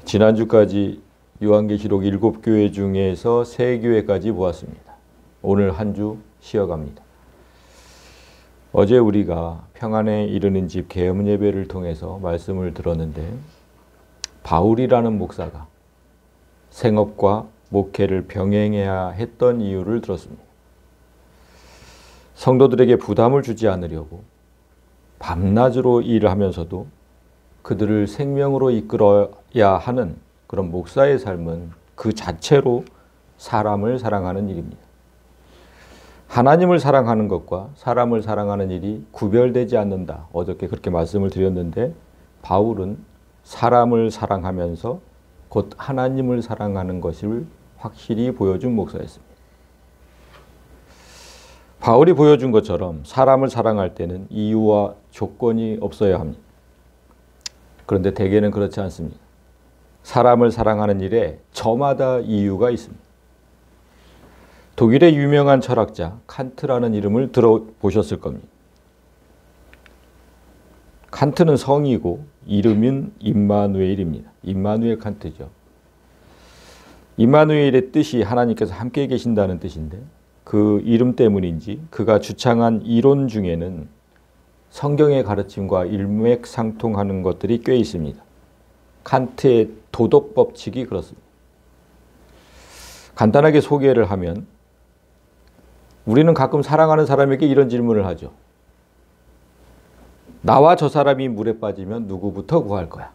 지난주까지 요한계시록 7교회 중에서 3교회까지 보았습니다. 오늘 한 주 쉬어갑니다. 어제 우리가 평안에 이르는 집 계엄 예배를 통해서 말씀을 들었는데 바울이라는 목사가 생업과 목회를 병행해야 했던 이유를 들었습니다. 성도들에게 부담을 주지 않으려고 밤낮으로 일을 하면서도 그들을 생명으로 이끌어야 하는 그런 목사의 삶은 그 자체로 사람을 사랑하는 일입니다. 하나님을 사랑하는 것과 사람을 사랑하는 일이 구별되지 않는다. 어저께 그렇게 말씀을 드렸는데 바울은 사람을 사랑하면서 곧 하나님을 사랑하는 것을 확실히 보여준 목사였습니다. 바울이 보여준 것처럼 사람을 사랑할 때는 이유와 조건이 없어야 합니다. 그런데 대개는 그렇지 않습니다. 사람을 사랑하는 일에 저마다 이유가 있습니다. 독일의 유명한 철학자 칸트라는 이름을 들어보셨을 겁니다. 칸트는 성이고 이름은 임마누엘입니다. 임마누엘 칸트죠. 임마누엘의 뜻이 하나님께서 함께 계신다는 뜻인데 그 이름 때문인지 그가 주창한 이론 중에는 성경의 가르침과 일맥상통하는 것들이 꽤 있습니다. 칸트의 도덕 법칙이 그렇습니다. 간단하게 소개를 하면 우리는 가끔 사랑하는 사람에게 이런 질문을 하죠. 나와 저 사람이 물에 빠지면 누구부터 구할 거야?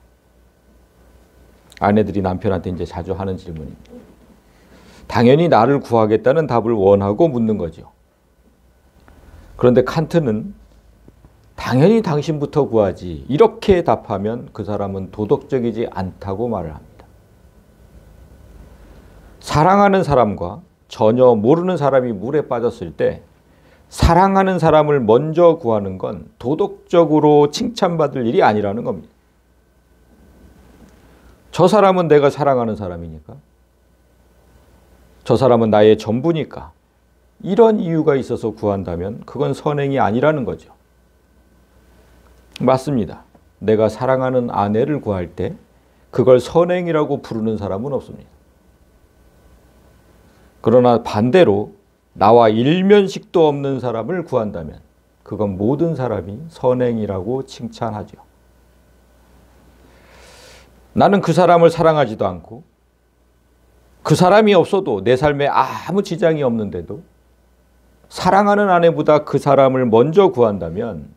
아내들이 남편한테 이제 자주 하는 질문입니다. 당연히 나를 구하겠다는 답을 원하고 묻는 거죠. 그런데 칸트는 당연히 당신부터 구하지 이렇게 답하면 그 사람은 도덕적이지 않다고 말을 합니다. 사랑하는 사람과 전혀 모르는 사람이 물에 빠졌을 때 사랑하는 사람을 먼저 구하는 건 도덕적으로 칭찬받을 일이 아니라는 겁니다. 저 사람은 내가 사랑하는 사람이니까, 저 사람은 나의 전부니까 이런 이유가 있어서 구한다면 그건 선행이 아니라는 거죠. 맞습니다. 내가 사랑하는 아내를 구할 때 그걸 선행이라고 부르는 사람은 없습니다. 그러나 반대로 나와 일면식도 없는 사람을 구한다면 그건 모든 사람이 선행이라고 칭찬하죠. 나는 그 사람을 사랑하지도 않고 그 사람이 없어도 내 삶에 아무 지장이 없는데도 사랑하는 아내보다 그 사람을 먼저 구한다면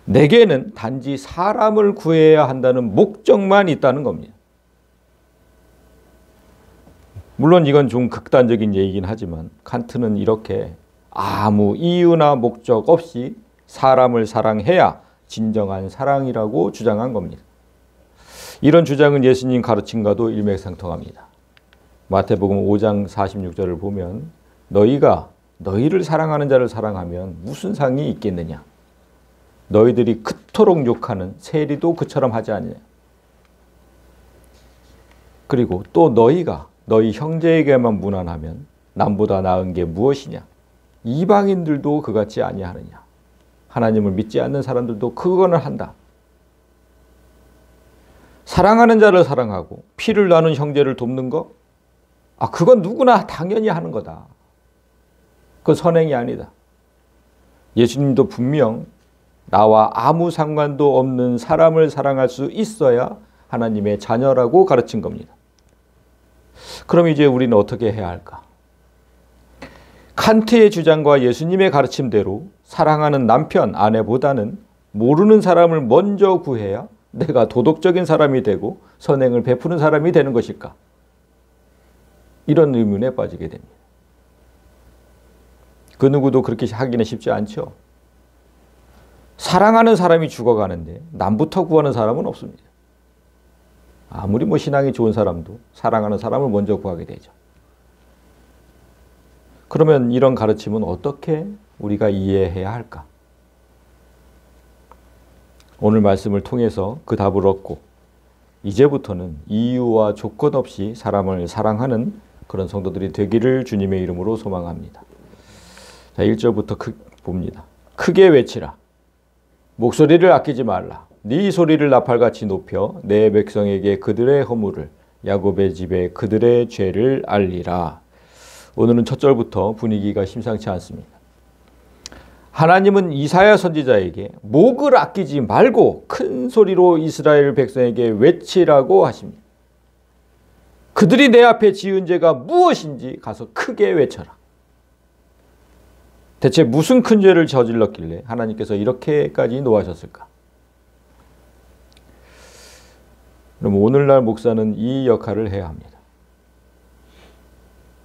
내게는 단지 사람을 구해야 한다는 목적만 있다는 겁니다. 물론 이건 좀 극단적인 얘기긴 하지만 칸트는 이렇게 아무 이유나 목적 없이 사람을 사랑해야 진정한 사랑이라고 주장한 겁니다. 이런 주장은 예수님 가르침과도 일맥상통합니다. 마태복음 5장 46절을 보면 너희가 너희를 사랑하는 자를 사랑하면 무슨 상이 있겠느냐? 너희들이 그토록 욕하는 세리도 그처럼 하지 않느냐? 그리고 또 너희가 너희 형제에게만 무난하면 남보다 나은 게 무엇이냐? 이방인들도 그같이 아니하느냐? 하나님을 믿지 않는 사람들도 그거는 한다. 사랑하는 자를 사랑하고 피를 나눈 형제를 돕는 거? 그건 누구나 당연히 하는 거다. 그건 선행이 아니다. 예수님도 분명 나와 아무 상관도 없는 사람을 사랑할 수 있어야 하나님의 자녀라고 가르친 겁니다. 그럼 이제 우리는 어떻게 해야 할까? 칸트의 주장과 예수님의 가르침대로 사랑하는 남편, 아내보다는 모르는 사람을 먼저 구해야 내가 도덕적인 사람이 되고 선행을 베푸는 사람이 되는 것일까? 이런 의문에 빠지게 됩니다. 그 누구도 그렇게 하기는 쉽지 않죠. 사랑하는 사람이 죽어가는데 남부터 구하는 사람은 없습니다. 아무리 신앙이 좋은 사람도 사랑하는 사람을 먼저 구하게 되죠. 그러면 이런 가르침은 어떻게 우리가 이해해야 할까? 오늘 말씀을 통해서 그 답을 얻고 이제부터는 이유와 조건 없이 사람을 사랑하는 그런 성도들이 되기를 주님의 이름으로 소망합니다. 자, 1절부터 봅니다. 크게 외치라. 목소리를 아끼지 말라. 네 소리를 나팔같이 높여 내 백성에게 그들의 허물을 야곱의 집에 그들의 죄를 알리라. 오늘은 첫 절부터 분위기가 심상치 않습니다. 하나님은 이사야 선지자에게 목을 아끼지 말고 큰 소리로 이스라엘 백성에게 외치라고 하십니다. 그들이 내 앞에 지은 죄가 무엇인지 가서 크게 외쳐라. 대체 무슨 큰 죄를 저질렀길래 하나님께서 이렇게까지 노하셨을까? 그럼 오늘날 목사는 이 역할을 해야 합니다.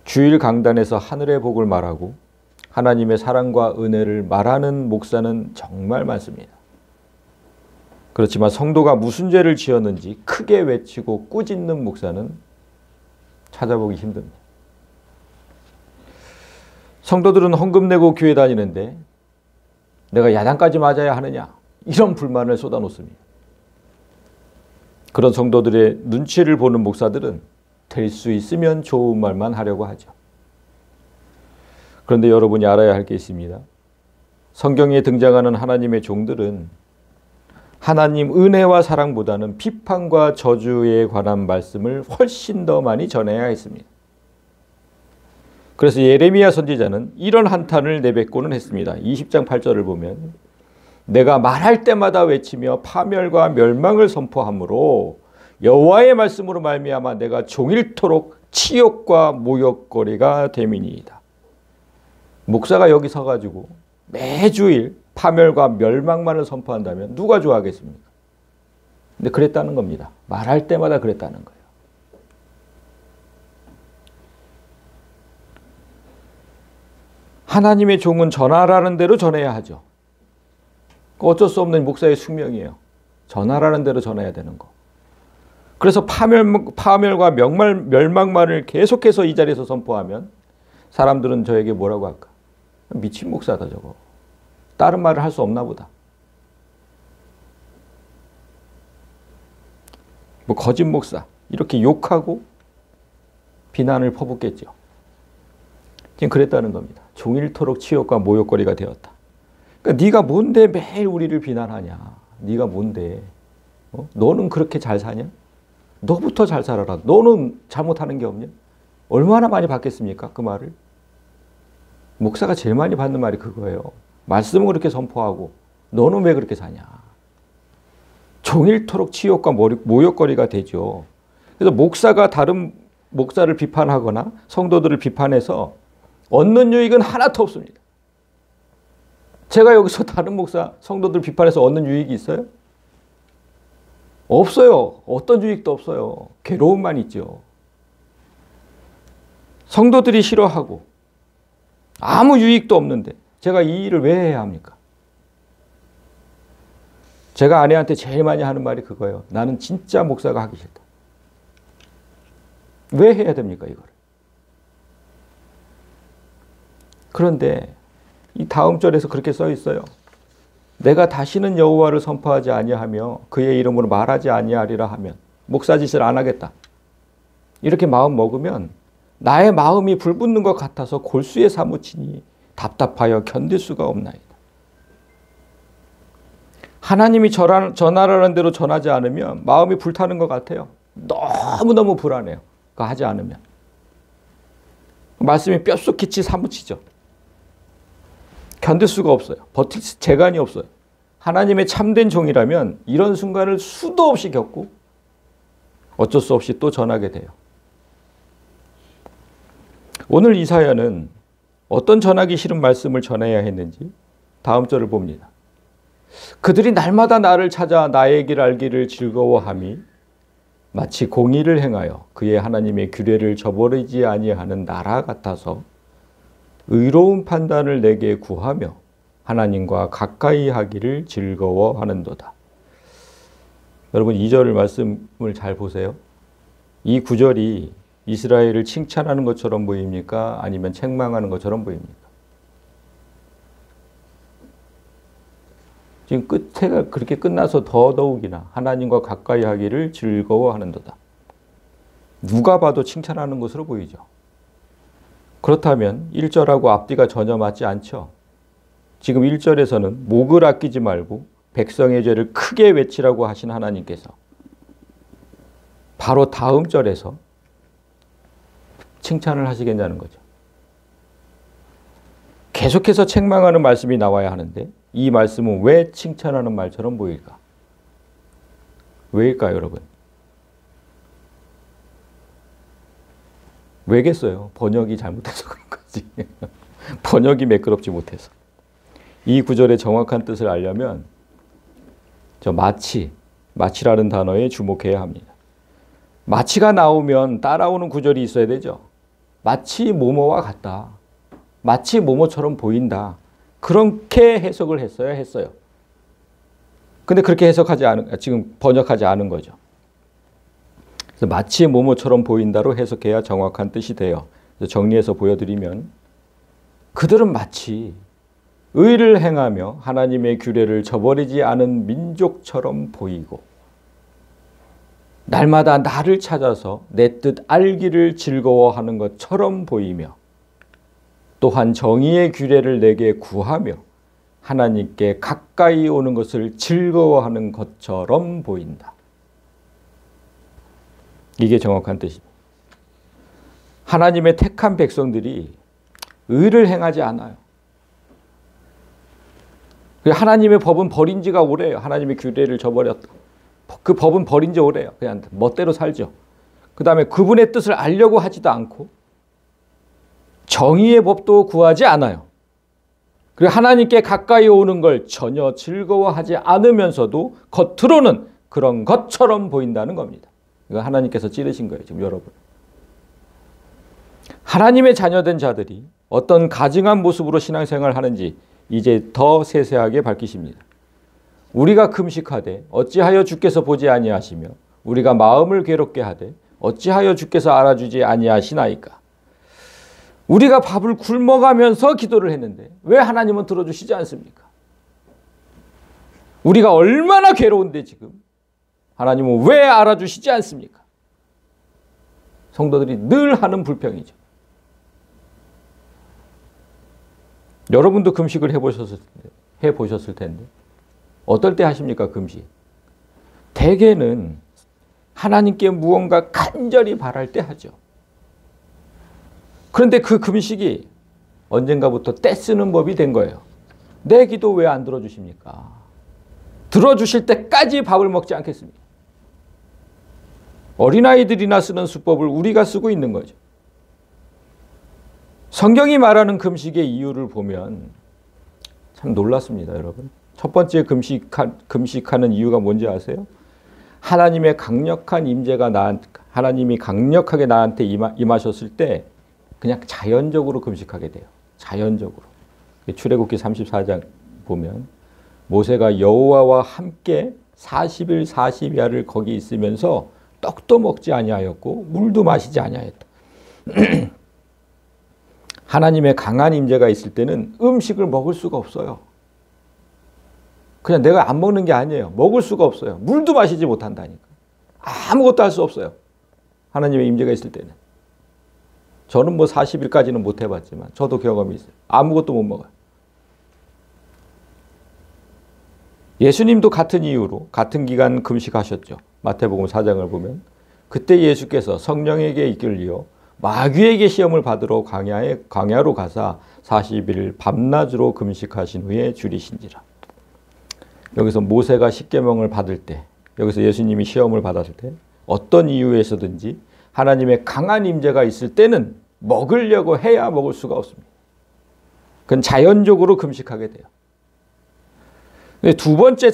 주일 강단에서 하늘의 복을 말하고 하나님의 사랑과 은혜를 말하는 목사는 정말 많습니다. 그렇지만 성도가 무슨 죄를 지었는지 크게 외치고 꾸짖는 목사는 찾아보기 힘듭니다. 성도들은 헌금 내고 교회 다니는데 내가 야단까지 맞아야 하느냐, 이런 불만을 쏟아놓습니다. 그런 성도들의 눈치를 보는 목사들은 될 수 있으면 좋은 말만 하려고 하죠. 그런데 여러분이 알아야 할 게 있습니다. 성경에 등장하는 하나님의 종들은 하나님 은혜와 사랑보다는 비판과 저주에 관한 말씀을 훨씬 더 많이 전해야 했습니다. 그래서 예레미야 선지자는 이런 한탄을 내뱉고는 했습니다. 20장 8절을 보면 내가 말할 때마다 외치며 파멸과 멸망을 선포하므로 여호와의 말씀으로 말미암아 내가 종일토록 치욕과 모욕거리가 됨이니이다. 목사가 여기 서가지고 매주일 파멸과 멸망만을 선포한다면 누가 좋아하겠습니까? 근데 그랬다는 겁니다. 말할 때마다 그랬다는 거예요. 하나님의 종은 전하라는 대로 전해야 하죠. 어쩔 수 없는 목사의 숙명이에요. 전하라는 대로 전해야 되는 거. 그래서 파멸과 멸망만을 계속해서 이 자리에서 선포하면 사람들은 저에게 뭐라고 할까? 미친 목사다 저거. 다른 말을 할 수 없나 보다. 뭐 거짓 목사 이렇게 욕하고 비난을 퍼붓겠죠. 지금 그랬다는 겁니다. 종일토록 치욕과 모욕거리가 되었다. 그러니까 네가 뭔데 매일 우리를 비난하냐. 네가 뭔데. 너는 그렇게 잘 사냐? 너부터 잘 살아라. 너는 잘못하는 게 없냐? 얼마나 많이 받겠습니까? 그 말을. 목사가 제일 많이 받는 말이 그거예요. 말씀을 그렇게 선포하고 너는 왜 그렇게 사냐. 종일토록 치욕과 모욕거리가 되죠. 그래서 목사가 다른 목사를 비판하거나 성도들을 비판해서 얻는 유익은 하나도 없습니다. 제가 여기서 다른 목사, 성도들 비판해서 얻는 유익이 있어요? 없어요. 어떤 유익도 없어요. 괴로움만 있죠. 성도들이 싫어하고 아무 유익도 없는데 제가 이 일을 왜 해야 합니까? 제가 아내한테 제일 많이 하는 말이 그거예요. 나는 진짜 목사가 하기 싫다. 왜 해야 됩니까, 이거를? 그런데 이 다음 절에서 그렇게 써 있어요. 내가 다시는 여호와를 선포하지 아니하며 그의 이름으로 말하지 아니하리라 하면 목사 짓을 안 하겠다. 이렇게 마음 먹으면 나의 마음이 불붙는 것 같아서 골수에 사무치니 답답하여 견딜 수가 없나이다. 하나님이 전하라는 대로 전하지 않으면 마음이 불타는 것 같아요. 너무너무 불안해요. 그거 하지 않으면. 말씀이 뼛속같이 사무치죠. 견딜 수가 없어요. 버틸 재간이 없어요. 하나님의 참된 종이라면 이런 순간을 수도 없이 겪고 어쩔 수 없이 또 전하게 돼요. 오늘 이사야는 어떤 전하기 싫은 말씀을 전해야 했는지 다음 절을 봅니다. 그들이 날마다 나를 찾아 나의 길 알기를 즐거워함이 마치 공의를 행하여 그의 하나님의 규례를 저버리지 아니하는 나라 같아서 의로운 판단을 내게 구하며 하나님과 가까이 하기를 즐거워하는도다. 여러분 2절 말씀을 잘 보세요. 이 구절이 이스라엘을 칭찬하는 것처럼 보입니까? 아니면 책망하는 것처럼 보입니까? 지금 끝에가 그렇게 끝나서 더더욱이나 하나님과 가까이 하기를 즐거워하는도다. 누가 봐도 칭찬하는 것으로 보이죠. 그렇다면 1절하고 앞뒤가 전혀 맞지 않죠. 지금 1절에서는 목을 아끼지 말고 백성의 죄를 크게 외치라고 하신 하나님께서 바로 다음 절에서 칭찬을 하시겠냐는 거죠. 계속해서 책망하는 말씀이 나와야 하는데 이 말씀은 왜 칭찬하는 말처럼 보일까? 왜일까요, 여러분? 왜겠어요? 번역이 잘못해서 그런 거지. 번역이 매끄럽지 못해서. 이 구절의 정확한 뜻을 알려면 저 마치라는 단어에 주목해야 합니다. 마치가 나오면 따라오는 구절이 있어야 되죠. 마치 뭐뭐와 같다. 마치 뭐뭐처럼 보인다. 그렇게 해석을 했어요. 근데 그렇게 지금 번역하지 않은 거죠. 그래서 마치 뭐뭐처럼 보인다로 해석해야 정확한 뜻이 돼요. 그래서 정리해서 보여드리면 그들은 마치 의를 행하며 하나님의 규례를 저버리지 않은 민족처럼 보이고 날마다 나를 찾아서 내 뜻 알기를 즐거워하는 것처럼 보이며 또한 정의의 규례를 내게 구하며 하나님께 가까이 오는 것을 즐거워하는 것처럼 보인다. 이게 정확한 뜻입니다. 하나님의 택한 백성들이 의를 행하지 않아요. 하나님의 법은 버린 지가 오래요. 하나님의 규례를 저버렸다. 그 법은 버린 지 오래요. 그냥 멋대로 살죠. 그 다음에 그분의 뜻을 알려고 하지도 않고 정의의 법도 구하지 않아요. 그리고 하나님께 가까이 오는 걸 전혀 즐거워하지 않으면서도 겉으로는 그런 것처럼 보인다는 겁니다. 이거 하나님께서 찌르신 거예요, 지금 여러분. 하나님의 자녀된 자들이 어떤 가증한 모습으로 신앙생활을 하는지 이제 더 세세하게 밝히십니다. 우리가 금식하되 어찌하여 주께서 보지 아니하시며 우리가 마음을 괴롭게 하되 어찌하여 주께서 알아주지 아니하시나이까. 우리가 밥을 굶어가면서 기도를 했는데 왜 하나님은 들어주시지 않습니까? 우리가 얼마나 괴로운데 지금 하나님은 왜 알아주시지 않습니까? 성도들이 늘 하는 불평이죠. 여러분도 금식을 해보셨을 텐데 어떨 때 하십니까, 금식? 대개는 하나님께 무언가 간절히 바랄 때 하죠. 그런데 그 금식이 언젠가부터 떼쓰는 법이 된 거예요. 내 기도 왜 안 들어주십니까? 들어주실 때까지 밥을 먹지 않겠습니까? 어린아이들이나 쓰는 수법을 우리가 쓰고 있는 거죠. 성경이 말하는 금식의 이유를 보면 참 놀랐습니다, 여러분. 첫 번째 금식하는 이유가 뭔지 아세요? 하나님의 강력한 임재가 하나님이 강력하게 나한테 임하셨을 때 그냥 자연적으로 금식하게 돼요. 자연적으로. 출애굽기 34장 보면 모세가 여호와와 함께 40일 40야를 거기 있으면서 떡도 먹지 아니하였고 물도 마시지 아니하였다. 하나님의 강한 임재가 있을 때는 음식을 먹을 수가 없어요. 그냥 내가 안 먹는 게 아니에요. 먹을 수가 없어요. 물도 마시지 못한다니까. 아무것도 할 수 없어요. 하나님의 임재가 있을 때는. 저는 40일까지는 못 해봤지만 저도 경험이 있어요. 아무것도 못 먹어요. 예수님도 같은 이유로 같은 기간 금식하셨죠. 마태복음 4장을 보면 그때 예수께서 성령에게 이끌려 마귀에게 시험을 받으러 광야로 가사 40일 밤낮으로 금식하신 후에 줄이신지라. 여기서 모세가 십계명을 받을 때, 여기서 예수님이 시험을 받았을 때 어떤 이유에서든지 하나님의 강한 임재가 있을 때는 먹으려고 해야 먹을 수가 없습니다. 그건 자연적으로 금식하게 돼요. 두 번째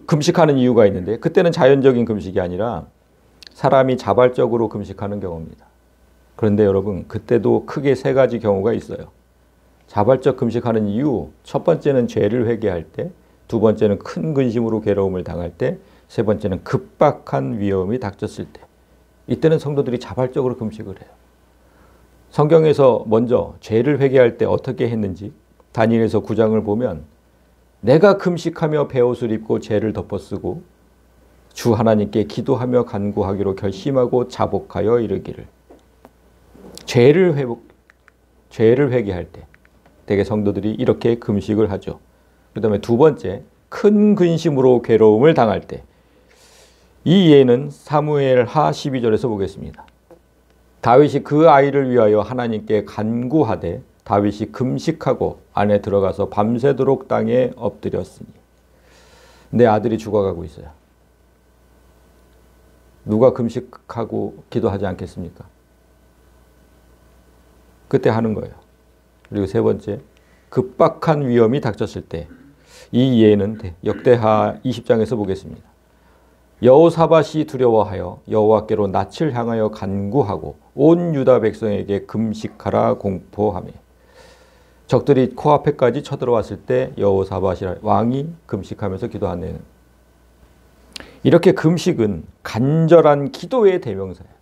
금식하는 이유가 있는데 그때는 자연적인 금식이 아니라 사람이 자발적으로 금식하는 경우입니다. 그런데 여러분 그때도 크게 세 가지 경우가 있어요. 자발적 금식하는 이유, 첫 번째는 죄를 회개할 때, 두 번째는 큰 근심으로 괴로움을 당할 때, 세 번째는 급박한 위험이 닥쳤을 때. 이때는 성도들이 자발적으로 금식을 해요. 성경에서 먼저 죄를 회개할 때 어떻게 했는지 다니엘서 9장을 보면 내가 금식하며 베옷을 입고 죄를 덮어쓰고 주 하나님께 기도하며 간구하기로 결심하고 자복하여 이르기를. 죄를 회개할 때 대개 성도들이 이렇게 금식을 하죠. 그 다음에 두 번째, 큰 근심으로 괴로움을 당할 때. 이 예는 사무엘하 12절에서 보겠습니다. 다윗이 그 아이를 위하여 하나님께 간구하되 다윗이 금식하고 안에 들어가서 밤새도록 땅에 엎드렸으니. 내 아들이 죽어가고 있어요. 누가 금식하고 기도하지 않겠습니까? 그때 하는 거예요. 그리고 세 번째, 급박한 위험이 닥쳤을 때. 이 예는 역대하 20장에서 보겠습니다. 여호사밧이 두려워하여 여호와께로 낯을 향하여 간구하고 온 유다 백성에게 금식하라 공포하며. 적들이 코앞에까지 쳐들어왔을 때 여호사밧 왕이 금식하면서 기도하는. 이렇게 금식은 간절한 기도의 대명사예요.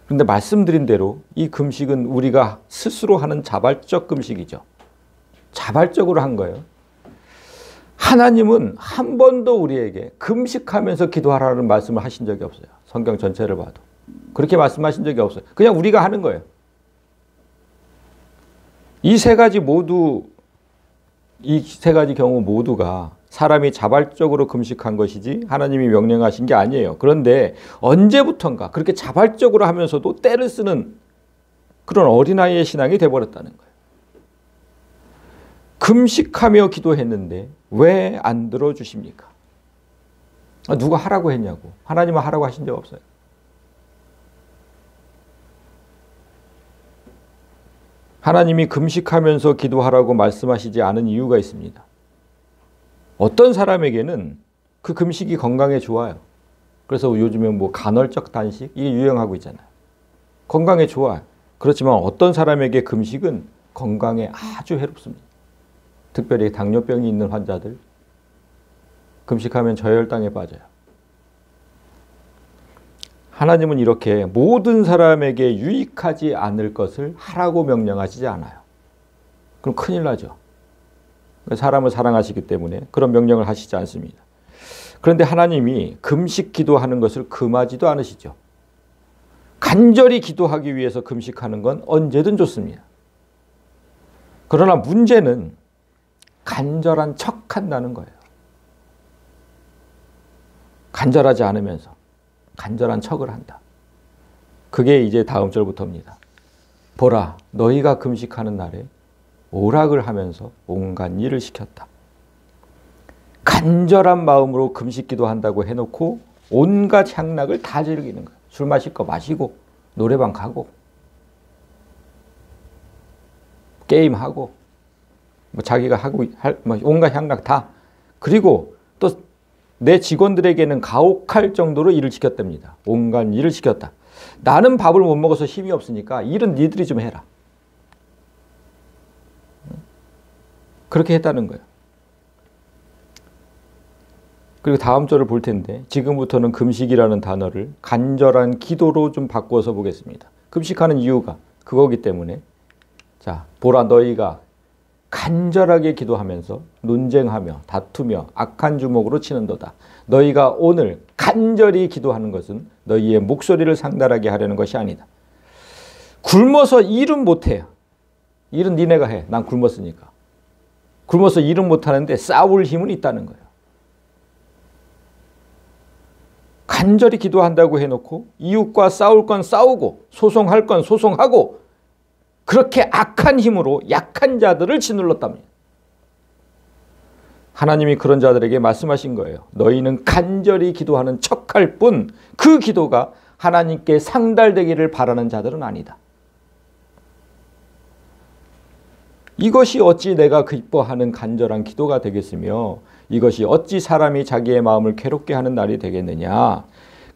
그런데 말씀드린 대로 이 금식은 우리가 스스로 하는 자발적 금식이죠. 자발적으로 한 거예요. 하나님은 한 번도 우리에게 금식하면서 기도하라는 말씀을 하신 적이 없어요. 성경 전체를 봐도. 그렇게 말씀하신 적이 없어요. 그냥 우리가 하는 거예요. 이 세 가지 경우 모두가 사람이 자발적으로 금식한 것이지 하나님이 명령하신 게 아니에요. 그런데 언제부턴가 그렇게 자발적으로 하면서도 때를 쓰는 그런 어린아이의 신앙이 돼버렸다는 거예요. 금식하며 기도했는데 왜 안 들어주십니까? 누가 하라고 했냐고. 하나님은 하라고 하신 적 없어요. 하나님이 금식하면서 기도하라고 말씀하시지 않은 이유가 있습니다. 어떤 사람에게는 그 금식이 건강에 좋아요. 그래서 요즘에 간헐적 단식 이게 유행하고 있잖아요. 건강에 좋아요. 그렇지만 어떤 사람에게 금식은 건강에 아주 해롭습니다. 특별히 당뇨병이 있는 환자들 금식하면 저혈당에 빠져요. 하나님은 이렇게 모든 사람에게 유익하지 않을 것을 하라고 명령하시지 않아요. 그럼 큰일 나죠. 사람을 사랑하시기 때문에 그런 명령을 하시지 않습니다. 그런데 하나님이 금식 기도하는 것을 금하지도 않으시죠. 간절히 기도하기 위해서 금식하는 건 언제든 좋습니다. 그러나 문제는 간절한 척한다는 거예요. 간절하지 않으면서 간절한 척을 한다. 그게 이제 다음 절부터입니다. 보라, 너희가 금식하는 날에 오락을 하면서 온갖 일을 시켰다. 간절한 마음으로 금식 기도한다고 해놓고 온갖 향락을 다 즐기는 거예요. 술 마실 거 마시고 노래방 가고 게임하고 자기가 하고 온갖 향락 다. 그리고 또 내 직원들에게는 가혹할 정도로 일을 시켰답니다. 온갖 일을 시켰다. 나는 밥을 못 먹어서 힘이 없으니까 일은 니들이 좀 해라. 그렇게 했다는 거예요. 그리고 다음 절을 볼 텐데 지금부터는 금식이라는 단어를 간절한 기도로 좀 바꿔서 보겠습니다. 금식하는 이유가 그거기 때문에 자, 보라 너희가 간절하게 기도하면서 논쟁하며 다투며 악한 주먹으로 치는도다. 너희가 오늘 간절히 기도하는 것은 너희의 목소리를 상달하게 하려는 것이 아니다. 굶어서 일은 못해요. 일은 니네가 해. 난 굶었으니까. 굶어서 일은 못하는데 싸울 힘은 있다는 거예요. 간절히 기도한다고 해놓고 이웃과 싸울 건 싸우고 소송할 건 소송하고 그렇게 악한 힘으로 약한 자들을 짓눌렀답니다. 하나님이 그런 자들에게 말씀하신 거예요. 너희는 간절히 기도하는 척할 뿐 그 기도가 하나님께 상달되기를 바라는 자들은 아니다. 이것이 어찌 내가 기뻐하는 간절한 기도가 되겠으며 이것이 어찌 사람이 자기의 마음을 괴롭게 하는 날이 되겠느냐.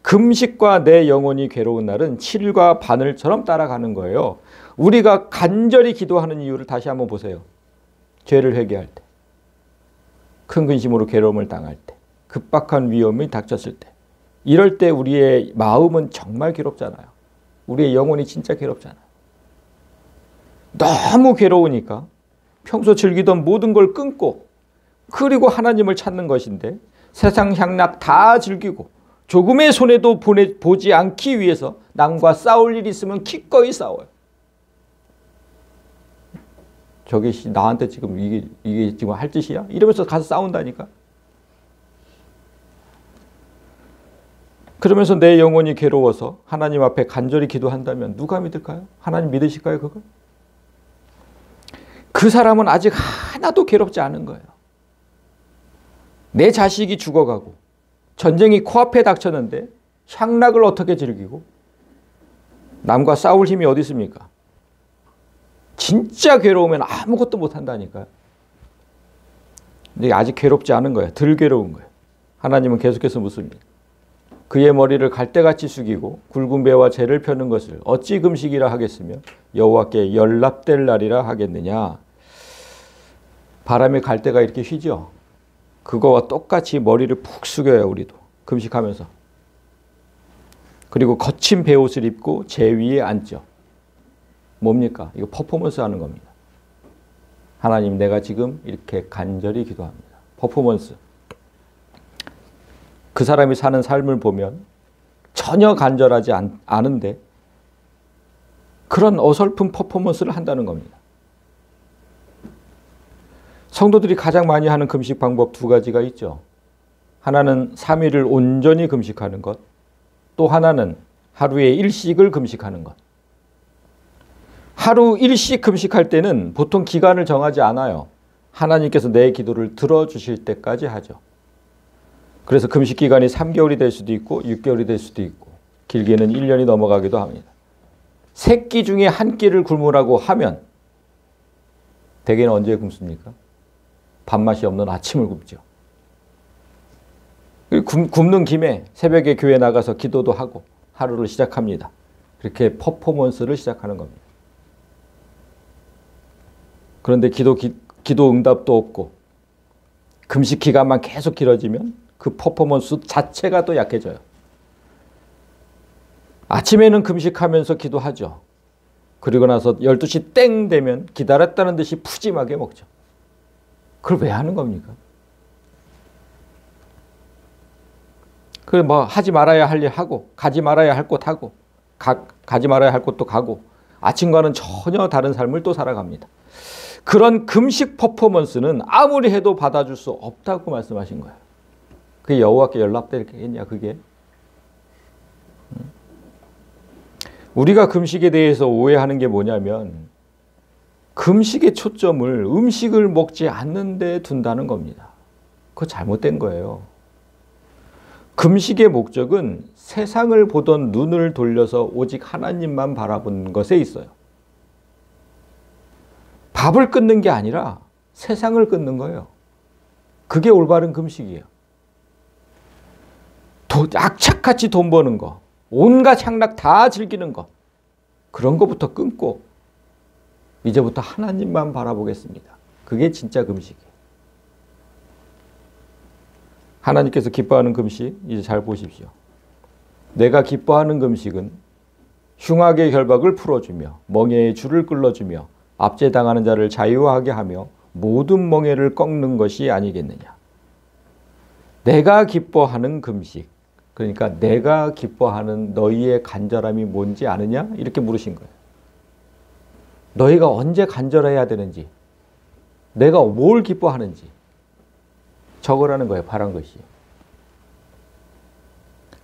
금식과 내 영혼이 괴로운 날은 7일과 바늘처럼 따라가는 거예요. 우리가 간절히 기도하는 이유를 다시 한번 보세요. 죄를 회개할 때, 큰 근심으로 괴로움을 당할 때, 급박한 위험이 닥쳤을 때, 이럴 때 우리의 마음은 정말 괴롭잖아요. 우리의 영혼이 진짜 괴롭잖아요. 너무 괴로우니까 평소 즐기던 모든 걸 끊고 그리고 하나님을 찾는 것인데 세상 향락 다 즐기고 조금의 손해도 보지 않기 위해서 남과 싸울 일이 있으면 기꺼이 싸워요. 저게 나한테 지금 이게 지금 할 짓이야? 이러면서 가서 싸운다니까. 그러면서 내 영혼이 괴로워서 하나님 앞에 간절히 기도한다면 누가 믿을까요? 하나님 믿으실까요, 그걸? 그 사람은 아직 하나도 괴롭지 않은 거예요. 내 자식이 죽어가고 전쟁이 코앞에 닥쳤는데 향락을 어떻게 즐기고 남과 싸울 힘이 어디 있습니까? 진짜 괴로우면 아무것도 못한다니까요. 근데 아직 괴롭지 않은 거예요. 덜 괴로운 거예요. 하나님은 계속해서 묻습니다. 그의 머리를 갈대같이 숙이고 굵은 배와 재를 펴는 것을 어찌 금식이라 하겠으며 여호와께 연락될 날이라 하겠느냐. 바람에 갈대가 이렇게 휘죠. 그거와 똑같이 머리를 푹 숙여요. 우리도 금식하면서. 그리고 거친 베옷을 입고 재 위에 앉죠. 뭡니까? 이거 퍼포먼스 하는 겁니다. 하나님, 내가 지금 이렇게 간절히 기도합니다. 퍼포먼스. 그 사람이 사는 삶을 보면 전혀 간절하지 않은데 그런 어설픈 퍼포먼스를 한다는 겁니다. 성도들이 가장 많이 하는 금식 방법 두 가지가 있죠. 하나는 3일을 온전히 금식하는 것, 또 하나는 하루에 일식을 금식하는 것. 하루 일식 금식할 때는 보통 기간을 정하지 않아요. 하나님께서 내 기도를 들어주실 때까지 하죠. 그래서 금식 기간이 3개월이 될 수도 있고 6개월이 될 수도 있고 길게는 1년이 넘어가기도 합니다. 3끼 중에 한 끼를 굶으라고 하면 대개는 언제 굶습니까? 밥맛이 없는 아침을 굶죠. 굶는 김에 새벽에 교회 나가서 기도도 하고 하루를 시작합니다. 그렇게 퍼포먼스를 시작하는 겁니다. 그런데 기도 응답도 없고 금식 기간만 계속 길어지면 그 퍼포먼스 자체가 또 약해져요. 아침에는 금식하면서 기도하죠. 그리고 나서 12시 땡 되면 기다렸다는 듯이 푸짐하게 먹죠. 그걸 왜 하는 겁니까? 그 뭐 하지 말아야 할 일 하고 가지 말아야 할 곳 하고 가지 말아야 할 곳도 가고 아침과는 전혀 다른 삶을 또 살아갑니다. 그런 금식 퍼포먼스는 아무리 해도 받아줄 수 없다고 말씀하신 거예요. 그게 여호와께 연락되겠냐 그게? 우리가 금식에 대해서 오해하는 게 뭐냐면 금식의 초점을 음식을 먹지 않는 데 둔다는 겁니다. 그거 잘못된 거예요. 금식의 목적은 세상을 보던 눈을 돌려서 오직 하나님만 바라본 것에 있어요. 밥을 끊는 게 아니라 세상을 끊는 거예요. 그게 올바른 금식이에요. 악착같이 돈 버는 거, 온갖 향락 다 즐기는 거, 그런 거부터 끊고 이제부터 하나님만 바라보겠습니다. 그게 진짜 금식이에요. 하나님께서 기뻐하는 금식 이제 잘 보십시오. 내가 기뻐하는 금식은 흉악의 결박을 풀어주며 멍에의 줄을 끌어주며 압제당하는 자를 자유하게 하며 모든 멍에를 꺾는 것이 아니겠느냐. 내가 기뻐하는 금식, 그러니까 내가 기뻐하는 너희의 간절함이 뭔지 아느냐? 이렇게 물으신 거예요. 너희가 언제 간절해야 되는지, 내가 뭘 기뻐하는지 적으라는 거예요. 바란 것이.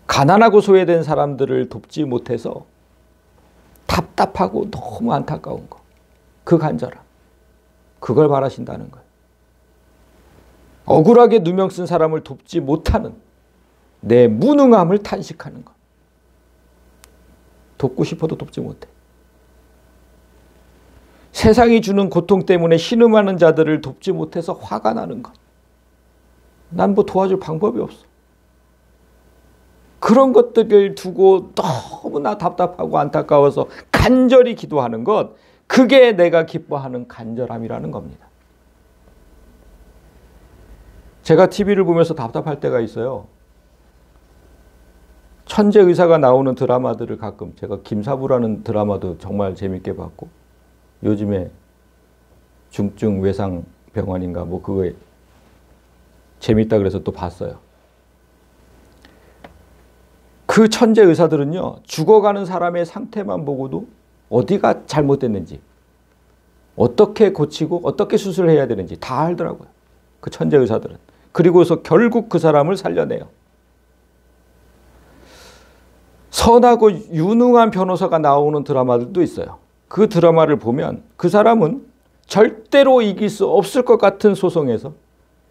가난하고 소외된 사람들을 돕지 못해서 답답하고 너무 안타까운 거, 그 간절함, 그걸 바라신다는 거예요. 억울하게 누명 쓴 사람을 돕지 못하는 내 무능함을 탄식하는 것. 돕고 싶어도 돕지 못해. 세상이 주는 고통 때문에 신음하는 자들을 돕지 못해서 화가 나는 것. 난 뭐 도와줄 방법이 없어. 그런 것들을 두고 너무나 답답하고 안타까워서 간절히 기도하는 것, 그게 내가 기뻐하는 간절함이라는 겁니다. 제가 TV를 보면서 답답할 때가 있어요. 천재 의사가 나오는 드라마들을 가끔, 제가 김사부라는 드라마도 정말 재밌게 봤고, 요즘에 중증 외상 병원인가 뭐 그거에 재밌다 그래서 또 봤어요. 그 천재 의사들은요, 죽어가는 사람의 상태만 보고도 어디가 잘못됐는지, 어떻게 고치고 어떻게 수술을 해야 되는지 다 알더라고요. 그 천재 의사들은. 그리고서 결국 그 사람을 살려내요. 선하고 유능한 변호사가 나오는 드라마들도 있어요. 그 드라마를 보면 그 사람은 절대로 이길 수 없을 것 같은 소송에서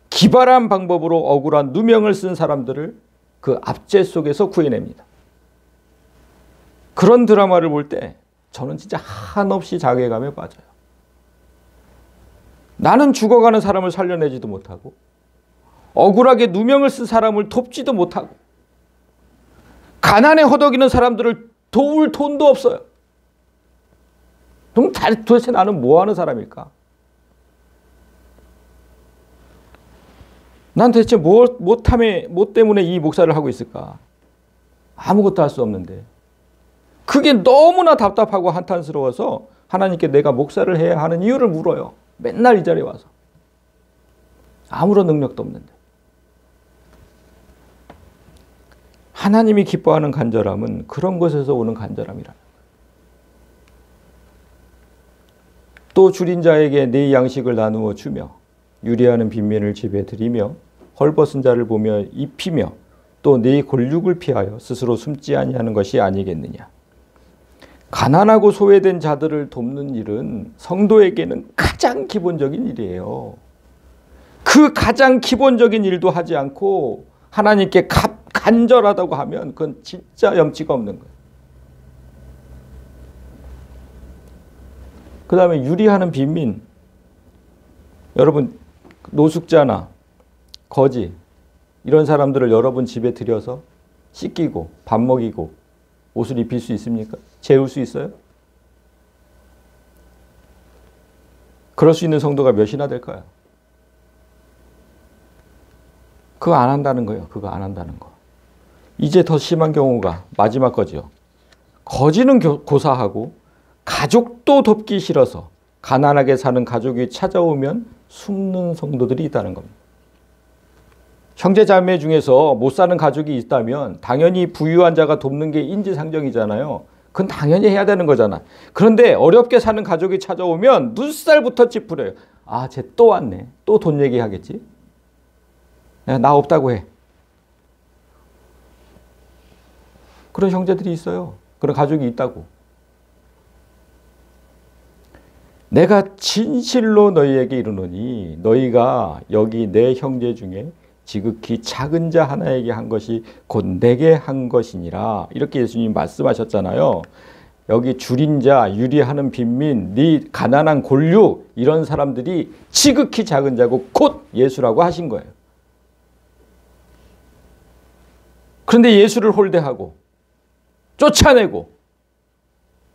기발한 방법으로 억울한 누명을 쓴 사람들을 그 압제 속에서 구해냅니다. 그런 드라마를 볼 때 저는 진짜 한없이 자괴감에 빠져요. 나는 죽어가는 사람을 살려내지도 못하고 억울하게 누명을 쓴 사람을 돕지도 못하고 가난에 허덕이는 사람들을 도울 돈도 없어요. 그럼 도대체 나는 뭐 하는 사람일까? 난 대체 뭐 때문에 이 목사를 하고 있을까? 아무것도 할 수 없는데. 그게 너무나 답답하고 한탄스러워서 하나님께 내가 목사를 해야 하는 이유를 물어요. 맨날 이 자리에 와서. 아무런 능력도 없는데. 하나님이 기뻐하는 간절함은 그런 것에서 오는 간절함이라. 또 줄인 자에게 네 양식을 나누어 주며 유리하는 빈민을 집에 들이며 헐벗은 자를 보며 입히며 또 네 골육을 피하여 스스로 숨지 아니하는 것이 아니겠느냐. 가난하고 소외된 자들을 돕는 일은 성도에게는 가장 기본적인 일이에요. 그 가장 기본적인 일도 하지 않고 하나님께 간절하다고 하면 그건 진짜 염치가 없는 거예요. 그 다음에 유리하는 빈민. 여러분 노숙자나 거지 이런 사람들을 여러분 집에 들여서 씻기고 밥 먹이고 옷을 입힐 수 있습니까? 재울 수 있어요? 그럴 수 있는 성도가 몇이나 될까요? 그거 안 한다는 거예요. 그거 안 한다는 거. 이제 더 심한 경우가 마지막 거죠. 거지는 고사하고 가족도 돕기 싫어서 가난하게 사는 가족이 찾아오면 숨는 성도들이 있다는 겁니다. 형제 자매 중에서 못 사는 가족이 있다면 당연히 부유한 자가 돕는 게 인지상정이잖아요. 그건 당연히 해야 되는 거잖아. 그런데 어렵게 사는 가족이 찾아오면 눈살부터 찌푸려요. 아, 쟤 또 왔네. 또 돈 얘기하겠지? 나 없다고 해. 그런 형제들이 있어요. 그런 가족이 있다고. 내가 진실로 너희에게 이르노니 너희가 여기 내 형제 중에 지극히 작은 자 하나에게 한 것이 곧 내게 한 것이니라. 이렇게 예수님이 말씀하셨잖아요. 여기 줄인 자, 유리하는 빈민, 네 가난한 골육 이런 사람들이 지극히 작은 자고 곧 예수라고 하신 거예요. 그런데 예수를 홀대하고 쫓아내고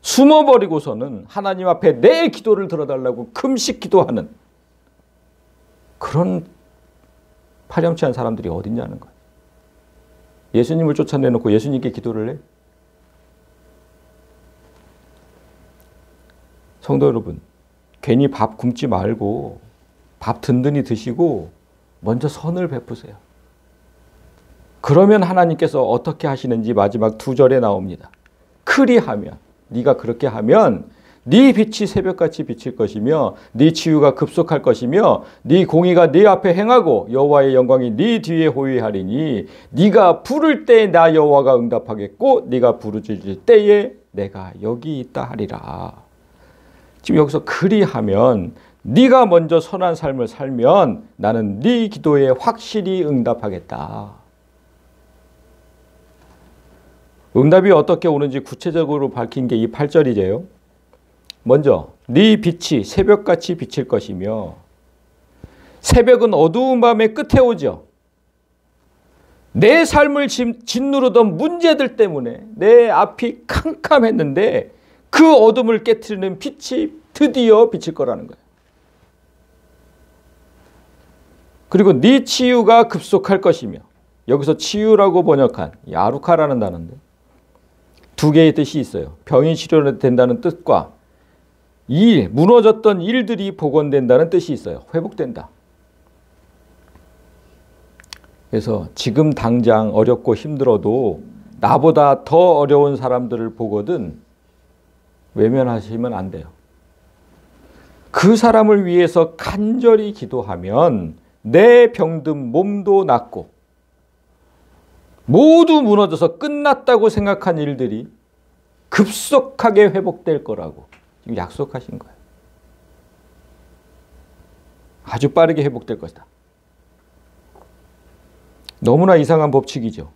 숨어버리고서는 하나님 앞에 내 기도를 들어달라고 금식 기도하는 그런 파렴치한 사람들이 어딨냐는 거예요. 예수님을 쫓아내놓고 예수님께 기도를 해? 성도 여러분, 괜히 밥 굶지 말고 밥 든든히 드시고 먼저 선을 베푸세요. 그러면 하나님께서 어떻게 하시는지 마지막 2절에 나옵니다. 그리하면, 네가 그렇게 하면 네 빛이 새벽같이 비칠 것이며 네 치유가 급속할 것이며 네 공의가 네 앞에 행하고 여호와의 영광이 네 뒤에 호위하리니 네가 부를 때 나 여호와가 응답하겠고 네가 부르짖을 때에 내가 여기 있다 하리라. 지금 여기서 그리하면 네가 먼저 선한 삶을 살면 나는 네 기도에 확실히 응답하겠다. 응답이 어떻게 오는지 구체적으로 밝힌 게 이 8절이제요. 먼저 네 빛이 새벽같이 비칠 것이며, 새벽은 어두운 밤의 끝에 오죠. 내 삶을 짓누르던 문제들 때문에 내 앞이 캄캄했는데 그 어둠을 깨트리는 빛이 드디어 비칠 거라는 거예요. 그리고 네 치유가 급속할 것이며, 여기서 치유라고 번역한 야루카라는 단어인데 2개의 뜻이 있어요. 병이 치료된다는 뜻과 무너졌던 일들이 복원된다는 뜻이 있어요. 회복된다. 그래서 지금 당장 어렵고 힘들어도 나보다 더 어려운 사람들을 보거든 외면하시면 안 돼요. 그 사람을 위해서 간절히 기도하면 내 병든 몸도 낫고 모두 무너져서 끝났다고 생각한 일들이 급속하게 회복될 거라고 지금 약속하신 거예요. 아주 빠르게 회복될 것이다. 너무나 이상한 법칙이죠.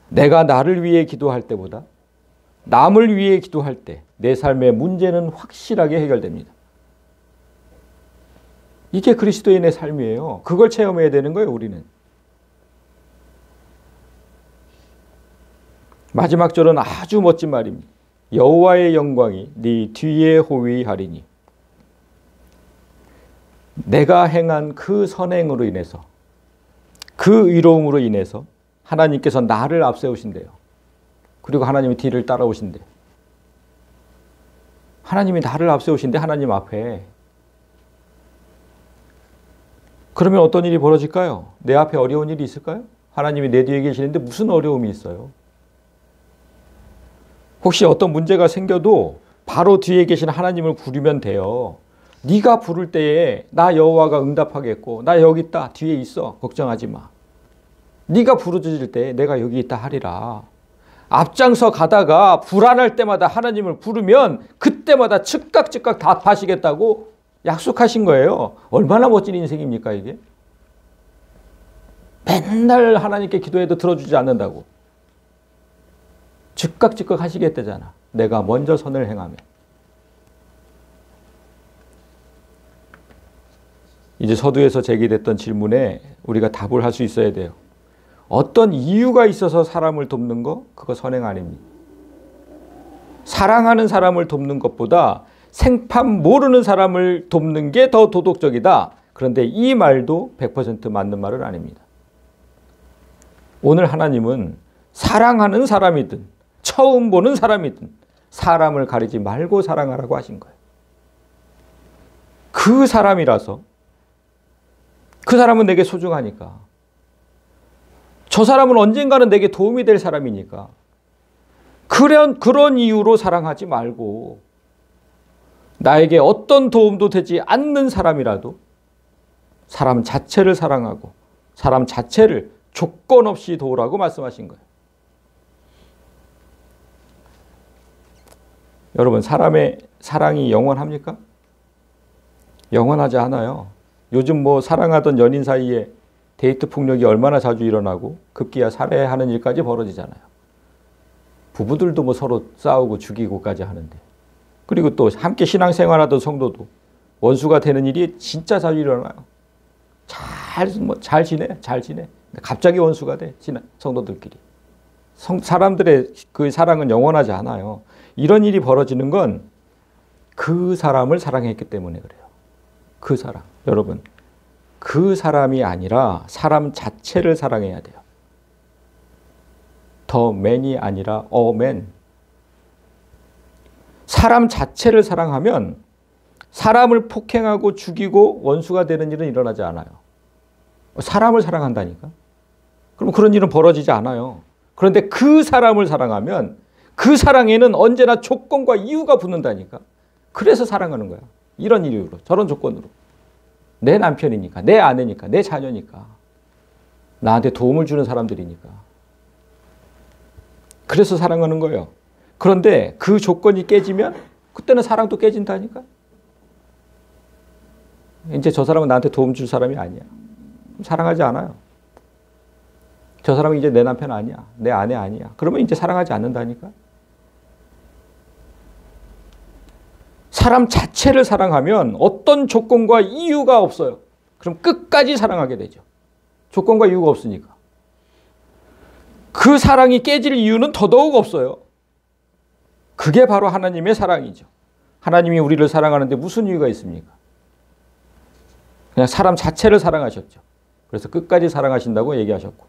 내가 나를 위해 기도할 때보다 남을 위해 기도할 때 내 삶의 문제는 확실하게 해결됩니다. 이게 그리스도인의 삶이에요. 그걸 체험해야 되는 거예요, 우리는. 마지막 절은 아주 멋진 말입니다. 여호와의 영광이 네 뒤에 호위하리니. 내가 행한 그 선행으로 인해서, 그 의로움으로 인해서 하나님께서 나를 앞세우신대요. 그리고 하나님이 뒤를 따라오신대. 하나님이 나를 앞세우신대, 하나님 앞에. 그러면 어떤 일이 벌어질까요? 내 앞에 어려운 일이 있을까요? 하나님이 내 뒤에 계시는데 무슨 어려움이 있어요? 혹시 어떤 문제가 생겨도 바로 뒤에 계신 하나님을 부르면 돼요. 네가 부를 때에 나 여호와가 응답하겠고 나 여기 있다, 뒤에 있어, 걱정하지 마. 네가 부르짖을 때 내가 여기 있다 하리라. 앞장서 가다가 불안할 때마다 하나님을 부르면 그때마다 즉각 답하시겠다고 약속하신 거예요. 얼마나 멋진 인생입니까 이게? 맨날 하나님께 기도해도 들어주지 않는다고. 즉각 하시겠다잖아. 내가 먼저 선을 행하면. 이제 서두에서 제기됐던 질문에 우리가 답을 할 수 있어야 돼요. 어떤 이유가 있어서 사람을 돕는 거? 그거 선행 아닙니다. 사랑하는 사람을 돕는 것보다 생판 모르는 사람을 돕는 게 더 도덕적이다. 그런데 이 말도 100% 맞는 말은 아닙니다. 오늘 하나님은 사랑하는 사람이든 처음 보는 사람이든 사람을 가리지 말고 사랑하라고 하신 거예요. 그 사람이라서 그 사람은 내게 소중하니까, 저 사람은 언젠가는 내게 도움이 될 사람이니까 그런 이유로 사랑하지 말고 나에게 어떤 도움도 되지 않는 사람이라도 사람 자체를 사랑하고 사람 자체를 조건 없이 도우라고 말씀하신 거예요. 여러분, 사람의 사랑이 영원합니까? 영원하지 않아요. 요즘 뭐 사랑하던 연인 사이에 데이트 폭력이 얼마나 자주 일어나고 급기야 살해하는 일까지 벌어지잖아요. 부부들도 뭐 서로 싸우고 죽이고까지 하는데, 그리고 또 함께 신앙생활하던 성도도 원수가 되는 일이 진짜 자주 일어나요. 잘 지내. 갑자기 원수가 돼, 성도들끼리. 사람들의 그 사랑은 영원하지 않아요. 이런 일이 벌어지는 건 그 사람을 사랑했기 때문에 그래요. 그 사람. 여러분, 그 사람이 아니라 사람 자체를 사랑해야 돼요. 더 맨이 아니라 어맨. 사람 자체를 사랑하면 사람을 폭행하고 죽이고 원수가 되는 일은 일어나지 않아요. 사람을 사랑한다니까. 그럼 그런 일은 벌어지지 않아요. 그런데 그 사람을 사랑하면 그 사랑에는 언제나 조건과 이유가 붙는다니까. 그래서 사랑하는 거야. 이런 이유로, 저런 조건으로. 내 남편이니까, 내 아내니까, 내 자녀니까, 나한테 도움을 주는 사람들이니까. 그래서 사랑하는 거예요. 그런데 그 조건이 깨지면 그때는 사랑도 깨진다니까. 이제 저 사람은 나한테 도움 줄 사람이 아니야. 사랑하지 않아요. 저 사람은 이제 내 남편 아니야, 내 아내 아니야. 그러면 이제 사랑하지 않는다니까. 사람 자체를 사랑하면 어떤 조건과 이유가 없어요. 그럼 끝까지 사랑하게 되죠. 조건과 이유가 없으니까. 그 사랑이 깨질 이유는 더더욱 없어요. 그게 바로 하나님의 사랑이죠. 하나님이 우리를 사랑하는데 무슨 이유가 있습니까? 그냥 사람 자체를 사랑하셨죠. 그래서 끝까지 사랑하신다고 얘기하셨고.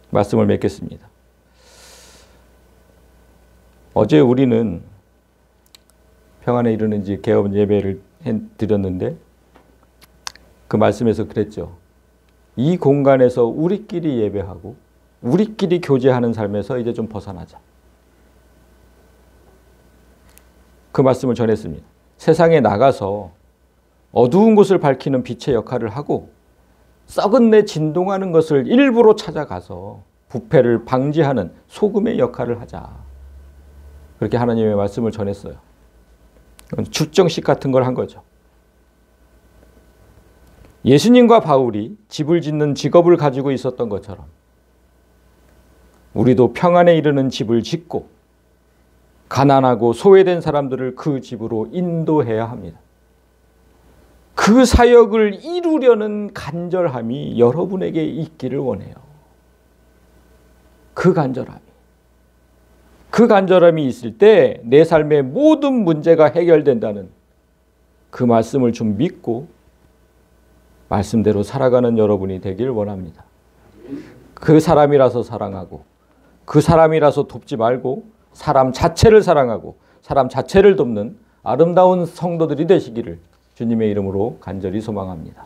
말씀을 맺겠습니다. 어제 우리는 평안에 이르는 지 개업 예배를 드렸는데 그 말씀에서 그랬죠. 이 공간에서 우리끼리 예배하고 우리끼리 교제하는 삶에서 이제 좀 벗어나자. 그 말씀을 전했습니다. 세상에 나가서 어두운 곳을 밝히는 빛의 역할을 하고 썩은 내 진동하는 것을 일부러 찾아가서 부패를 방지하는 소금의 역할을 하자. 그렇게 하나님의 말씀을 전했어요. 출정식 같은 걸 한 거죠. 예수님과 바울이 집을 짓는 직업을 가지고 있었던 것처럼 우리도 평안에 이르는 집을 짓고 가난하고 소외된 사람들을 그 집으로 인도해야 합니다. 그 사역을 이루려는 간절함이 여러분에게 있기를 원해요. 그 간절함이 있을 때 내 삶의 모든 문제가 해결된다는 그 말씀을 좀 믿고 말씀대로 살아가는 여러분이 되길 원합니다. 그 사람이라서 사랑하고 그 사람이라서 돕지 말고 사람 자체를 사랑하고 사람 자체를 돕는 아름다운 성도들이 되시기를 주님의 이름으로 간절히 소망합니다.